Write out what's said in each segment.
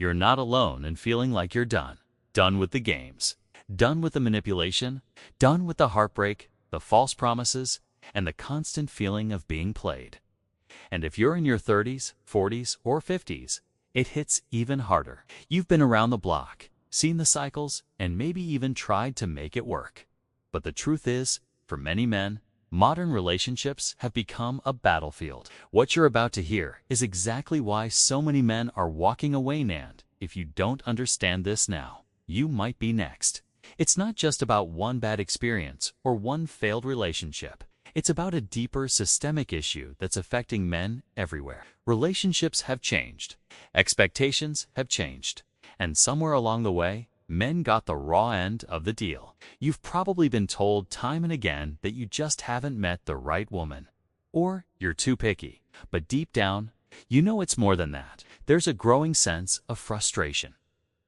You're not alone in feeling like you're done. Done with the games. Done with the manipulation. Done with the heartbreak, the false promises, and the constant feeling of being played. And if you're in your 30s, 40s, or 50s, it hits even harder. You've been around the block, seen the cycles, and maybe even tried to make it work. But the truth is, for many men, modern relationships have become a battlefield. What you're about to hear is exactly why so many men are walking away, and if you don't understand this now, you might be next. It's not just about one bad experience or one failed relationship. It's about a deeper systemic issue that's affecting men everywhere. Relationships have changed. Expectations have changed. And somewhere along the way, men got the raw end of the deal. You've probably been told time and again that you just haven't met the right woman. Or you're too picky. But deep down, you know it's more than that. There's a growing sense of frustration,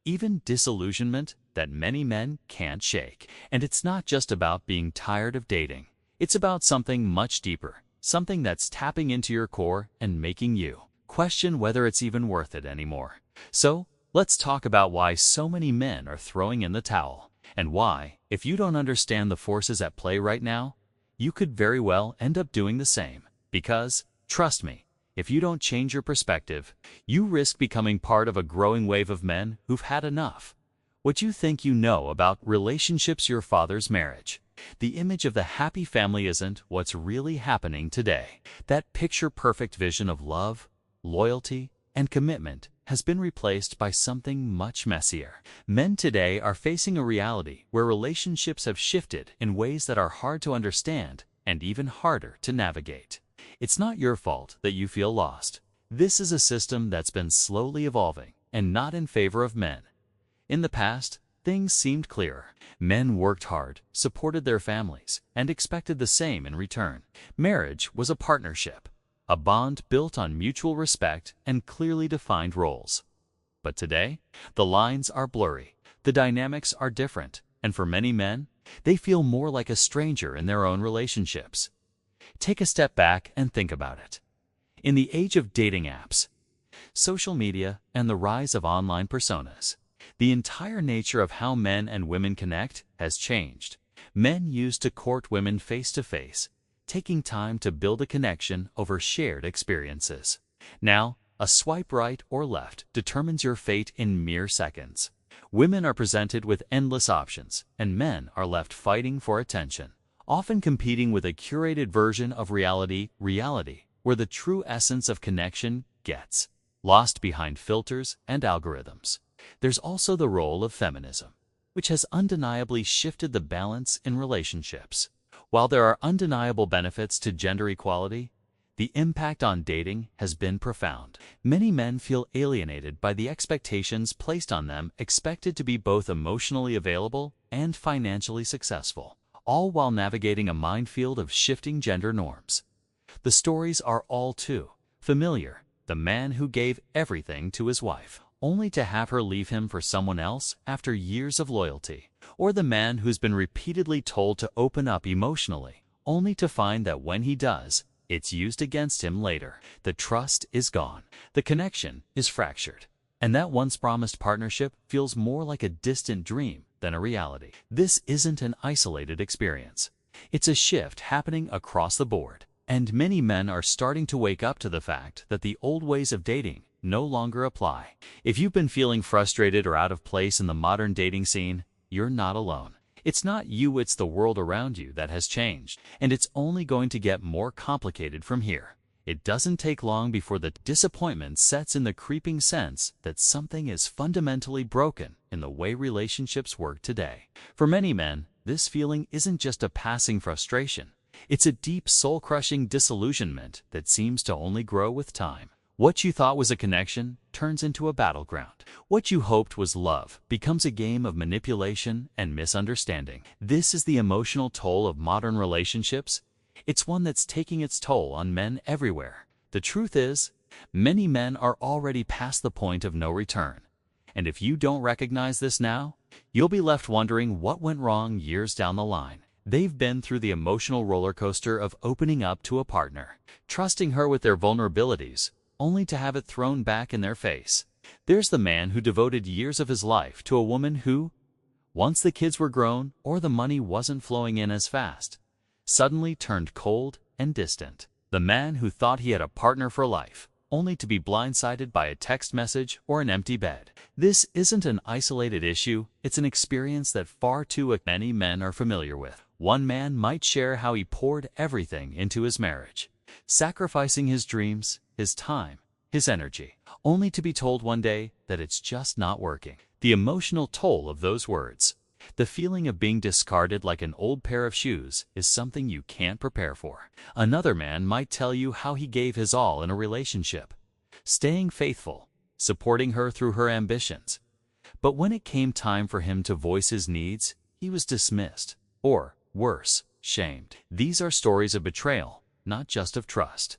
even disillusionment that many men can't shake. And it's not just about being tired of dating. It's about something much deeper, something that's tapping into your core and making you question whether it's even worth it anymore. So, let's talk about why so many men are throwing in the towel, and why, if you don't understand the forces at play right now, you could very well end up doing the same. Because, trust me, if you don't change your perspective, you risk becoming part of a growing wave of men who've had enough. What you think you know about relationships, your father's marriage. The image of the happy family isn't what's really happening today. That picture-perfect vision of love, loyalty, and commitment has been replaced by something much messier. Men today are facing a reality where relationships have shifted in ways that are hard to understand and even harder to navigate. It's not your fault that you feel lost. This is a system that's been slowly evolving and not in favor of men. In the past, things seemed clearer. Men worked hard, supported their families, and expected the same in return. Marriage was a partnership, a bond built on mutual respect and clearly defined roles. But today, the lines are blurry, the dynamics are different, and for many men, they feel more like a stranger in their own relationships. Take a step back and think about it. In the age of dating apps, social media, and the rise of online personas, the entire nature of how men and women connect has changed. Men used to court women face-to-face, taking time to build a connection over shared experiences. Now, a swipe right or left determines your fate in mere seconds. Women are presented with endless options, and men are left fighting for attention, often competing with a curated version of reality, where the true essence of connection gets lost behind filters and algorithms. There's also the role of feminism, which has undeniably shifted the balance in relationships. While there are undeniable benefits to gender equality, the impact on dating has been profound. Many men feel alienated by the expectations placed on them, expected to be both emotionally available and financially successful, all while navigating a minefield of shifting gender norms. The stories are all too familiar. The man who gave everything to his wife, only to have her leave him for someone else after years of loyalty. Or the man who's been repeatedly told to open up emotionally, only to find that when he does, it's used against him later. The trust is gone. The connection is fractured. And that once promised partnership feels more like a distant dream than a reality. This isn't an isolated experience. It's a shift happening across the board. And many men are starting to wake up to the fact that the old ways of dating no longer apply. If you've been feeling frustrated or out of place in the modern dating scene, you're not alone. It's not you, it's the world around you that has changed, and it's only going to get more complicated from here. It doesn't take long before the disappointment sets in, the creeping sense that something is fundamentally broken in the way relationships work today. For many men, this feeling isn't just a passing frustration. It's a deep, soul-crushing disillusionment that seems to only grow with time. What you thought was a connection turns into a battleground. What you hoped was love becomes a game of manipulation and misunderstanding. This is the emotional toll of modern relationships. It's one that's taking its toll on men everywhere. The truth is, many men are already past the point of no return. And if you don't recognize this now, you'll be left wondering what went wrong years down the line. They've been through the emotional roller coaster of opening up to a partner, trusting her with their vulnerabilities, only to have it thrown back in their face. There's the man who devoted years of his life to a woman who, once the kids were grown or the money wasn't flowing in as fast, suddenly turned cold and distant. The man who thought he had a partner for life, only to be blindsided by a text message or an empty bed. This isn't an isolated issue, it's an experience that far too many men are familiar with. One man might share how he poured everything into his marriage, sacrificing his dreams, his time, his energy, only to be told one day that it's just not working. The emotional toll of those words, the feeling of being discarded like an old pair of shoes, is something you can't prepare for. Another man might tell you how he gave his all in a relationship, staying faithful, supporting her through her ambitions. But when it came time for him to voice his needs, he was dismissed, or, worse, shamed. These are stories of betrayal, not just of trust,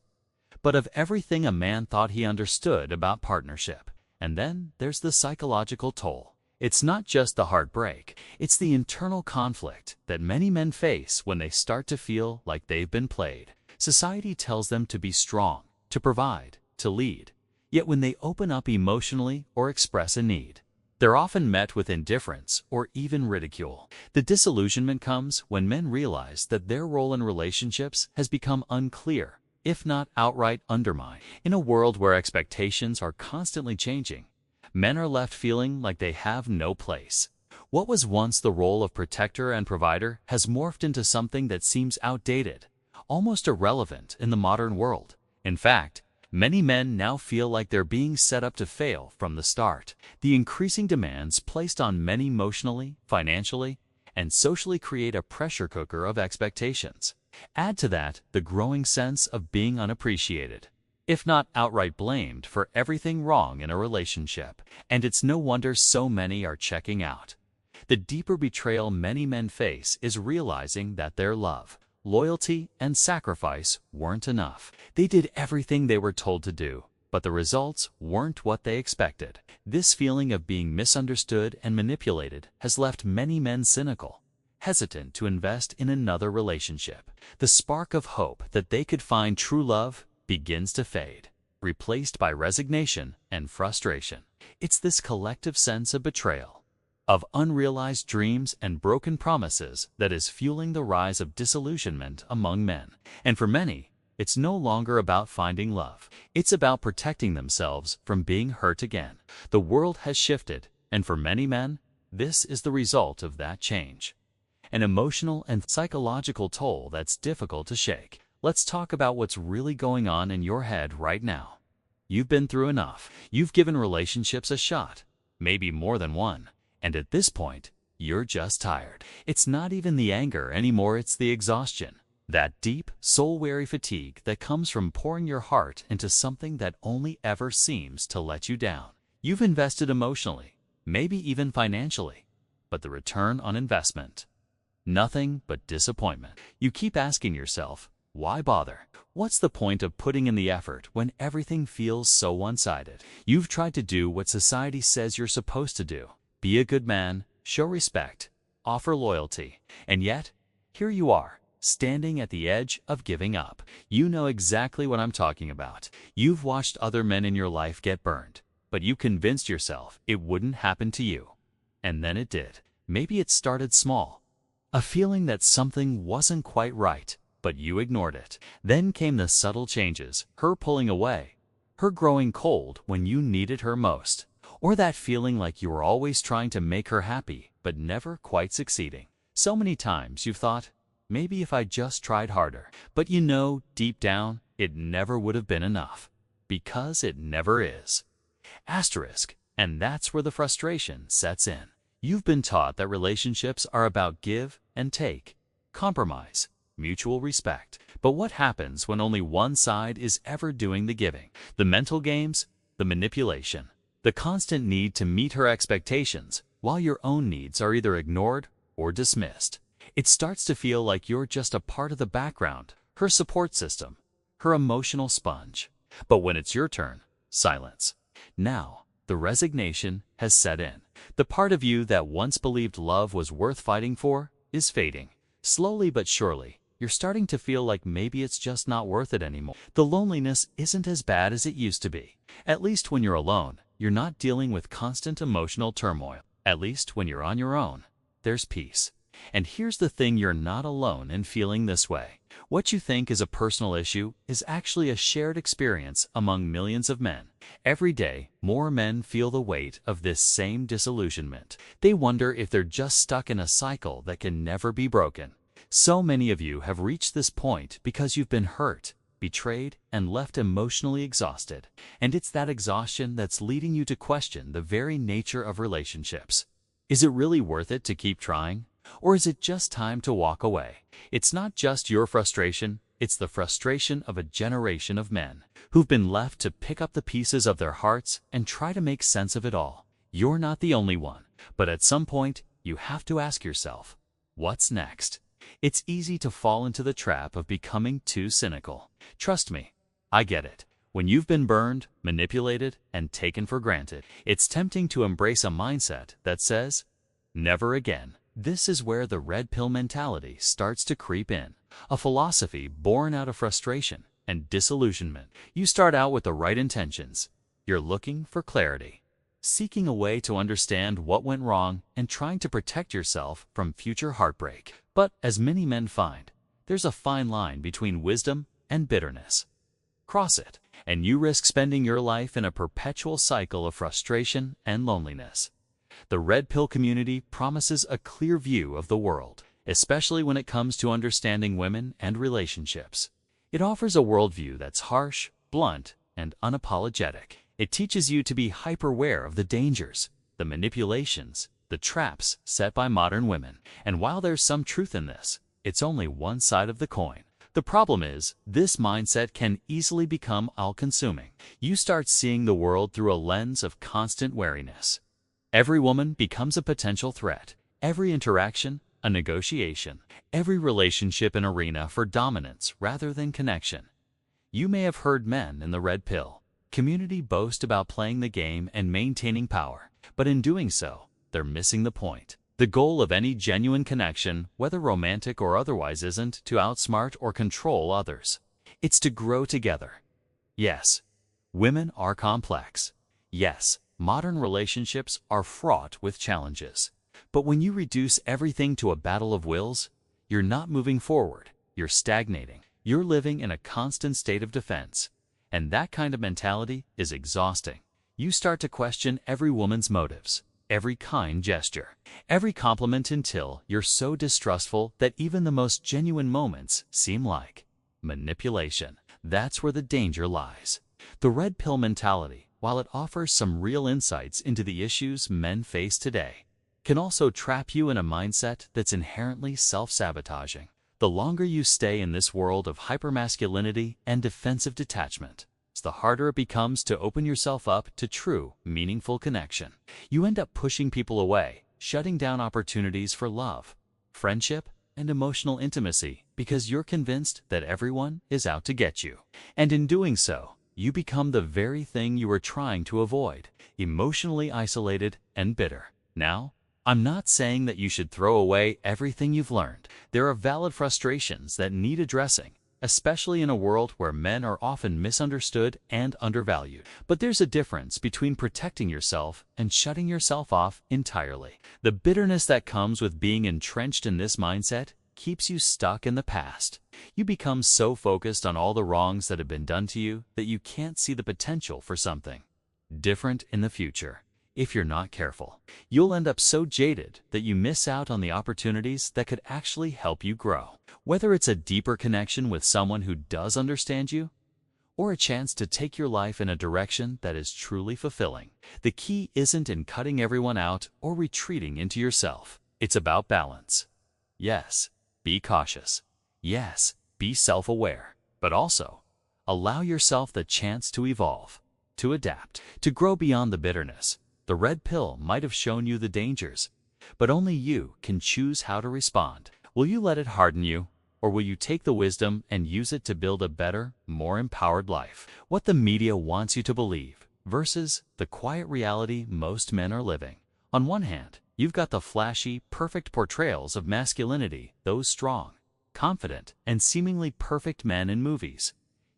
but of everything a man thought he understood about partnership. And then there's the psychological toll. It's not just the heartbreak, it's the internal conflict that many men face when they start to feel like they've been played. Society tells them to be strong, to provide, to lead. Yet when they open up emotionally or express a need, they're often met with indifference or even ridicule. The disillusionment comes when men realize that their role in relationships has become unclear, if not outright undermined. In a world where expectations are constantly changing, men are left feeling like they have no place. What was once the role of protector and provider has morphed into something that seems outdated, almost irrelevant in the modern world. In fact, many men now feel like they're being set up to fail from the start. The increasing demands placed on men emotionally, financially, and socially create a pressure cooker of expectations. Add to that the growing sense of being unappreciated, if not outright blamed for everything wrong in a relationship. And it's no wonder so many are checking out. The deeper betrayal many men face is realizing that their love, loyalty, and sacrifice weren't enough. They did everything they were told to do, but the results weren't what they expected. This feeling of being misunderstood and manipulated has left many men cynical, hesitant to invest in another relationship. The spark of hope that they could find true love begins to fade, replaced by resignation and frustration. It's this collective sense of betrayal, of unrealized dreams and broken promises that is fueling the rise of disillusionment among men. And for many, it's no longer about finding love. It's about protecting themselves from being hurt again. The world has shifted, and for many men, this is the result of that change. An emotional and psychological toll that's difficult to shake. Let's talk about what's really going on in your head right now. You've been through enough. You've given relationships a shot, maybe more than one. And at this point, you're just tired. It's not even the anger anymore, it's the exhaustion. That deep, soul-weary fatigue that comes from pouring your heart into something that only ever seems to let you down. You've invested emotionally, maybe even financially, but the return on investment? Nothing but disappointment. You keep asking yourself, why bother? What's the point of putting in the effort when everything feels so one-sided? You've tried to do what society says you're supposed to do. Be a good man, show respect, offer loyalty, and yet, here you are, standing at the edge of giving up. You know exactly what I'm talking about. You've watched other men in your life get burned, but you convinced yourself it wouldn't happen to you. And then it did. Maybe it started small. A feeling that something wasn't quite right, but you ignored it. Then came the subtle changes, her pulling away, her growing cold when you needed her most, or that feeling like you were always trying to make her happy, but never quite succeeding. So many times you've thought, maybe if I just tried harder. But you know, deep down, it never would have been enough. Because it never is. Asterisk. And that's where the frustration sets in. You've been taught that relationships are about give and take, compromise, mutual respect. But what happens when only one side is ever doing the giving? The mental games, the manipulation, the constant need to meet her expectations, while your own needs are either ignored or dismissed. It starts to feel like you're just a part of the background, her support system, her emotional sponge. But when it's your turn, silence. Now, the resignation has set in. The part of you that once believed love was worth fighting for is fading. Slowly but surely, you're starting to feel like maybe it's just not worth it anymore. The loneliness isn't as bad as it used to be, at least when you're alone. you're not dealing with constant emotional turmoil. At least when you're on your own, there's peace. And here's the thing, you're not alone in feeling this way. What you think is a personal issue is actually a shared experience among millions of men. Every day, more men feel the weight of this same disillusionment. They wonder if they're just stuck in a cycle that can never be broken. So many of you have reached this point because you've been hurt, betrayed, and left emotionally exhausted. And it's that exhaustion that's leading you to question the very nature of relationships. Is it really worth it to keep trying? Or is it just time to walk away? It's not just your frustration, it's the frustration of a generation of men who've been left to pick up the pieces of their hearts and try to make sense of it all. You're not the only one, but at some point, you have to ask yourself, what's next? It's easy to fall into the trap of becoming too cynical. Trust me, I get it. When you've been burned, manipulated, and taken for granted, it's tempting to embrace a mindset that says, never again. This is where the red pill mentality starts to creep in, a philosophy born out of frustration and disillusionment. You start out with the right intentions. You're looking for clarity, seeking a way to understand what went wrong and trying to protect yourself from future heartbreak. But as many men find, there's a fine line between wisdom and bitterness. Cross it, and you risk spending your life in a perpetual cycle of frustration and loneliness. The red pill community promises a clear view of the world, especially when it comes to understanding women and relationships. It offers a worldview that's harsh, blunt, and unapologetic. It teaches you to be hyper-aware of the dangers, the manipulations, the traps set by modern women. And while there's some truth in this, it's only one side of the coin. The problem is, this mindset can easily become all-consuming. You start seeing the world through a lens of constant wariness. Every woman becomes a potential threat. Every interaction, a negotiation. Every relationship an arena for dominance rather than connection. You may have heard men in the red pill community boast about playing the game and maintaining power, but in doing so, they're missing the point. The goal of any genuine connection, whether romantic or otherwise, isn't to outsmart or control others. It's to grow together. Yes, women are complex. Yes, modern relationships are fraught with challenges. But when you reduce everything to a battle of wills, you're not moving forward, you're stagnating. You're living in a constant state of defense. And that kind of mentality is exhausting. You start to question every woman's motives, every kind gesture, every compliment until you're so distrustful that even the most genuine moments seem like manipulation. That's where the danger lies. The red pill mentality, while it offers some real insights into the issues men face today, can also trap you in a mindset that's inherently self-sabotaging. The longer you stay in this world of hypermasculinity and defensive detachment, the harder it becomes to open yourself up to true, meaningful connection. You end up pushing people away, shutting down opportunities for love, friendship, and emotional intimacy because you're convinced that everyone is out to get you. And in doing so, you become the very thing you were trying to avoid, emotionally isolated and bitter. Now, I'm not saying that you should throw away everything you've learned. There are valid frustrations that need addressing, especially in a world where men are often misunderstood and undervalued. But there's a difference between protecting yourself and shutting yourself off entirely. The bitterness that comes with being entrenched in this mindset keeps you stuck in the past. You become so focused on all the wrongs that have been done to you that you can't see the potential for something different in the future. If you're not careful, you'll end up so jaded that you miss out on the opportunities that could actually help you grow. Whether it's a deeper connection with someone who does understand you, or a chance to take your life in a direction that is truly fulfilling, the key isn't in cutting everyone out or retreating into yourself. It's about balance. Yes, be cautious. Yes, be self-aware. But also, allow yourself the chance to evolve, to adapt, to grow beyond the bitterness. The red pill might have shown you the dangers, but only you can choose how to respond. Will you let it harden you, or will you take the wisdom and use it to build a better, more empowered life? What the media wants you to believe versus the quiet reality most men are living. On one hand, you've got the flashy, perfect portrayals of masculinity, those strong, confident, and seemingly perfect men in movies,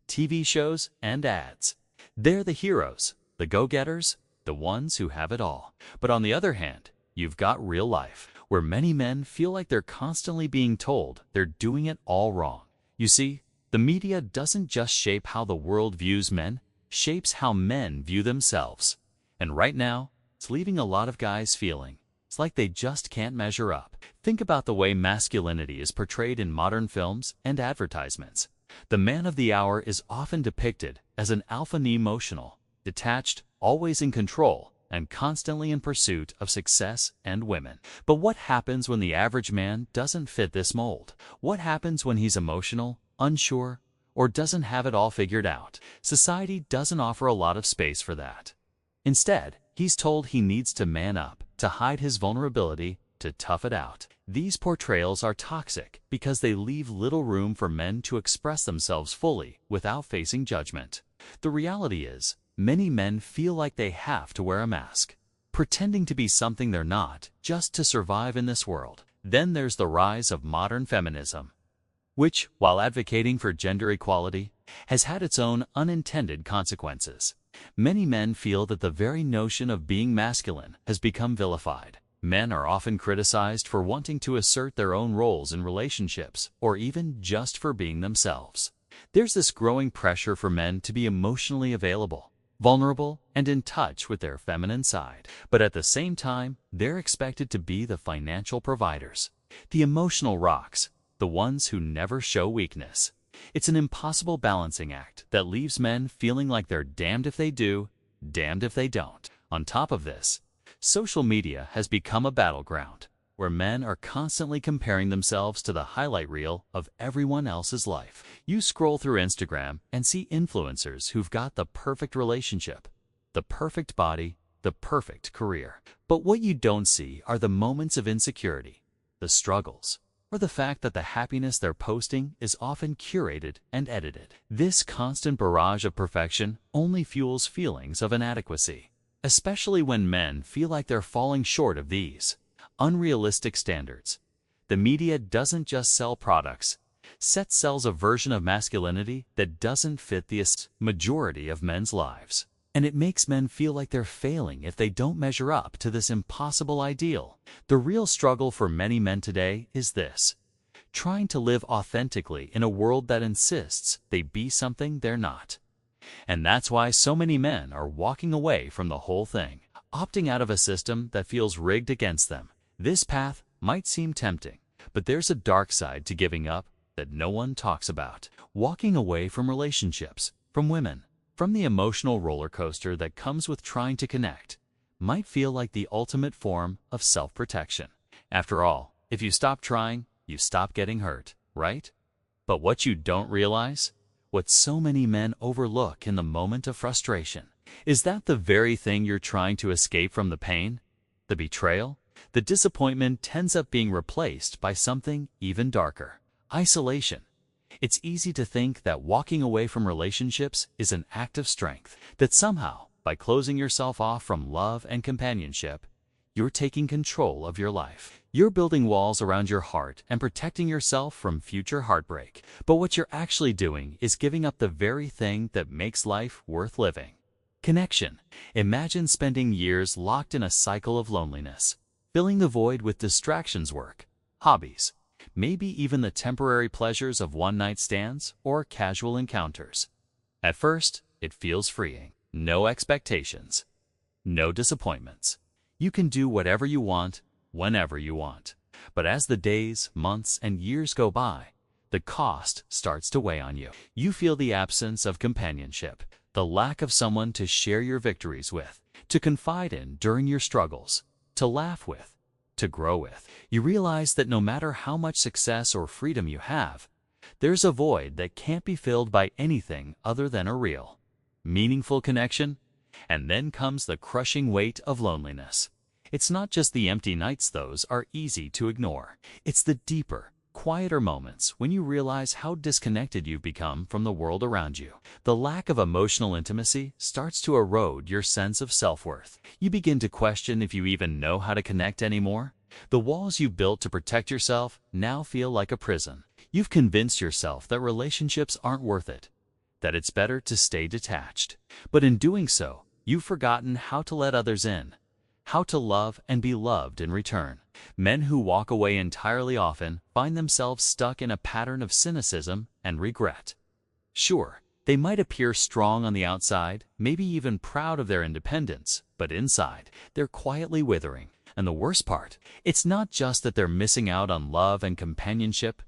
TV shows, and ads. They're the heroes, the go-getters, the ones who have it all. But on the other hand, you've got real life, where many men feel like they're constantly being told they're doing it all wrong. You see, the media doesn't just shape how the world views men, shapes how men view themselves. And right now, it's leaving a lot of guys feeling it's like they just can't measure up. Think about the way masculinity is portrayed in modern films and advertisements. The man of the hour is often depicted as an alpha, emotional, detached, always in control, and constantly in pursuit of success and women. But what happens when the average man doesn't fit this mold? What happens when he's emotional, unsure, or doesn't have it all figured out? Society doesn't offer a lot of space for that. Instead, he's told he needs to man up, to hide his vulnerability, to tough it out. These portrayals are toxic because they leave little room for men to express themselves fully without facing judgment. The reality is, many men feel like they have to wear a mask, pretending to be something they're not, just to survive in this world. Then there's the rise of modern feminism, which, while advocating for gender equality, has had its own unintended consequences. Many men feel that the very notion of being masculine has become vilified. Men are often criticized for wanting to assert their own roles in relationships, or even just for being themselves. There's this growing pressure for men to be emotionally available, vulnerable, and in touch with their feminine side. But at the same time, they're expected to be the financial providers, the emotional rocks, the ones who never show weakness. It's an impossible balancing act that leaves men feeling like they're damned if they do, damned if they don't. On top of this, social media has become a battleground where men are constantly comparing themselves to the highlight reel of everyone else's life. You scroll through Instagram and see influencers who've got the perfect relationship, the perfect body, the perfect career. But what you don't see are the moments of insecurity, the struggles, or the fact that the happiness they're posting is often curated and edited. This constant barrage of perfection only fuels feelings of inadequacy, especially when men feel like they're falling short of these unrealistic standards. The media doesn't just sell products, it sells a version of masculinity that doesn't fit the majority of men's lives. And it makes men feel like they're failing if they don't measure up to this impossible ideal. The real struggle for many men today is this: trying to live authentically in a world that insists they be something they're not. And that's why so many men are walking away from the whole thing, opting out of a system that feels rigged against them. This path might seem tempting, but there's a dark side to giving up that no one talks about. Walking away from relationships, from women, from the emotional roller coaster that comes with trying to connect, might feel like the ultimate form of self-protection. After all, if you stop trying, you stop getting hurt, right? But what you don't realize, what so many men overlook in the moment of frustration, is that the very thing you're trying to escape from, the pain, the betrayal, the disappointment, ends up being replaced by something even darker: isolation. It's easy to think that walking away from relationships is an act of strength, that somehow, by closing yourself off from love and companionship, you're taking control of your life. You're building walls around your heart and protecting yourself from future heartbreak. But what you're actually doing is giving up the very thing that makes life worth living: connection. Imagine spending years locked in a cycle of loneliness, filling the void with distractions, work, hobbies, maybe even the temporary pleasures of one-night stands or casual encounters. At first, it feels freeing. No expectations, no disappointments. You can do whatever you want, whenever you want. But as the days, months, and years go by, the cost starts to weigh on you. You feel the absence of companionship, the lack of someone to share your victories with, to confide in during your struggles, to laugh with, to grow with. You realize that no matter how much success or freedom you have, there's a void that can't be filled by anything other than a real, meaningful connection. And then comes the crushing weight of loneliness. It's not just the empty nights, those are easy to ignore. It's the deeper, quieter moments when you realize how disconnected you've become from the world around you. The lack of emotional intimacy starts to erode your sense of self-worth. You begin to question if you even know how to connect anymore. The walls you built to protect yourself now feel like a prison. You've convinced yourself that relationships aren't worth it, that it's better to stay detached. But in doing so, You've forgotten how to let others in, how to love and be loved in return. Men who walk away entirely often find themselves stuck in a pattern of cynicism and regret. Sure, they might appear strong on the outside, maybe even proud of their independence, but inside, they're quietly withering. And the worst part, it's not just that they're missing out on love and companionship,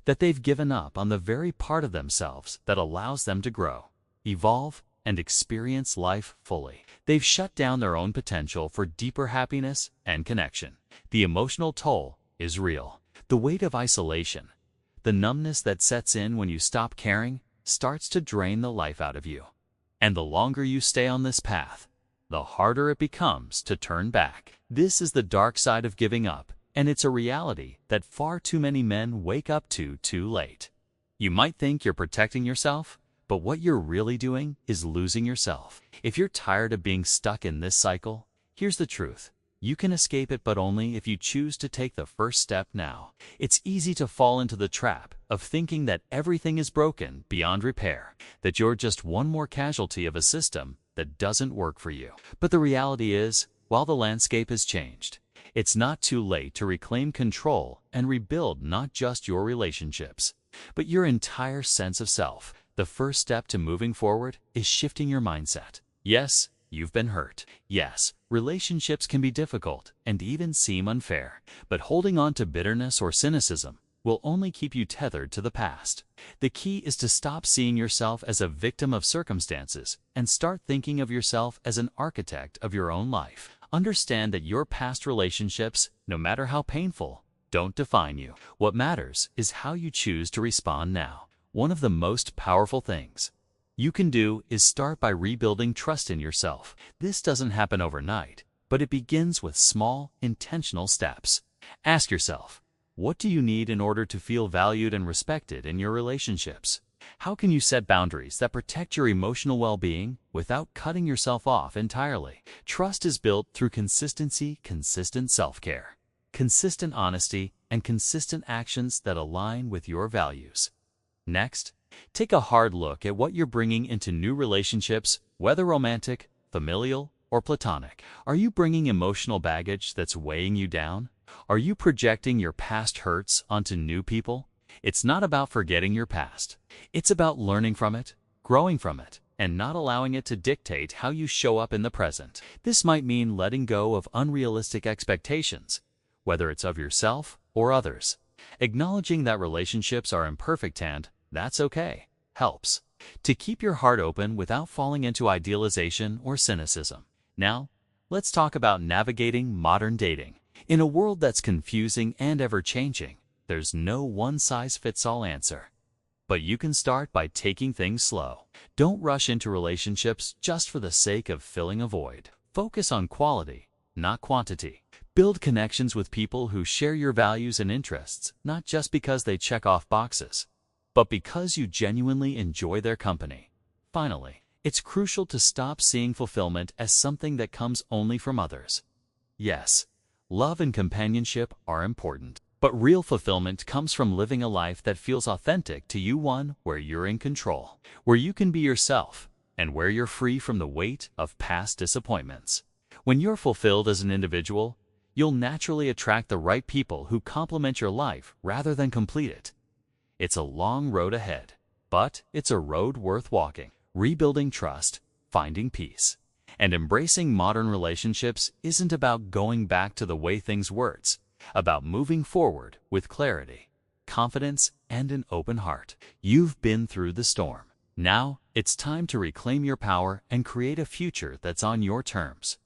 that they've given up on the very part of themselves that allows them to grow, evolve, and experience life fully. They've shut down their own potential for deeper happiness and connection. The emotional toll is real. The weight of isolation, the numbness that sets in when you stop caring, starts to drain the life out of you. And the longer you stay on this path, the harder it becomes to turn back. This is the dark side of giving up, and it's a reality that far too many men wake up to too late. You might think you're protecting yourself, but what you're really doing is losing yourself. If you're tired of being stuck in this cycle, here's the truth. You can escape it, but only if you choose to take the first step now. It's easy to fall into the trap of thinking that everything is broken beyond repair, that you're just one more casualty of a system that doesn't work for you. But the reality is, while the landscape has changed, it's not too late to reclaim control and rebuild not just your relationships, but your entire sense of self. The first step to moving forward is shifting your mindset. Yes, you've been hurt. Yes, relationships can be difficult and even seem unfair, but holding on to bitterness or cynicism will only keep you tethered to the past. The key is to stop seeing yourself as a victim of circumstances and start thinking of yourself as an architect of your own life. Understand that your past relationships, no matter how painful, don't define you. What matters is how you choose to respond now. One of the most powerful things you can do is start by rebuilding trust in yourself. This doesn't happen overnight, but it begins with small, intentional steps. Ask yourself, what do you need in order to feel valued and respected in your relationships? How can you set boundaries that protect your emotional well-being without cutting yourself off entirely? Trust is built through consistency, consistent self-care, consistent honesty, and consistent actions that align with your values. Next, take a hard look at what you're bringing into new relationships, whether romantic, familial, or platonic. Are you bringing emotional baggage that's weighing you down? Are you projecting your past hurts onto new people? It's not about forgetting your past. It's about learning from it, growing from it, and not allowing it to dictate how you show up in the present. This might mean letting go of unrealistic expectations, whether it's of yourself or others. Acknowledging that relationships are imperfect and that's okay helps to keep your heart open without falling into idealization or cynicism. Now, let's talk about navigating modern dating. In a world that's confusing and ever-changing, there's no one-size-fits-all answer. But you can start by taking things slow. Don't rush into relationships just for the sake of filling a void. Focus on quality, not quantity. Build connections with people who share your values and interests, not just because they check off boxes, but because you genuinely enjoy their company. Finally, it's crucial to stop seeing fulfillment as something that comes only from others. Yes, love and companionship are important, but real fulfillment comes from living a life that feels authentic to you, one where you're in control, where you can be yourself, and where you're free from the weight of past disappointments. When you're fulfilled as an individual, you'll naturally attract the right people who complement your life rather than complete it. It's a long road ahead, but it's a road worth walking. Rebuilding trust, finding peace, and embracing modern relationships isn't about going back to the way things were. It's about moving forward with clarity, confidence, and an open heart. You've been through the storm. Now, it's time to reclaim your power and create a future that's on your terms.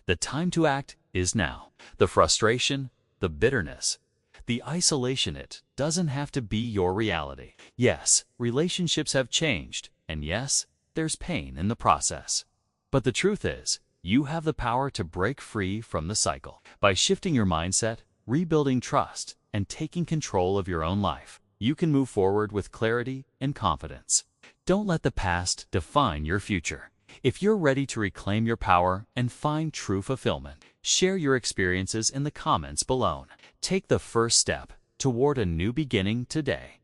The time to act is now. The frustration, the bitterness, the isolation, it doesn't have to be your reality. Yes, relationships have changed, and yes, there's pain in the process. But the truth is, you have the power to break free from the cycle. By shifting your mindset, rebuilding trust, and taking control of your own life, you can move forward with clarity and confidence. Don't let the past define your future. If you're ready to reclaim your power and find true fulfillment, share your experiences in the comments below. Take the first step toward a new beginning today.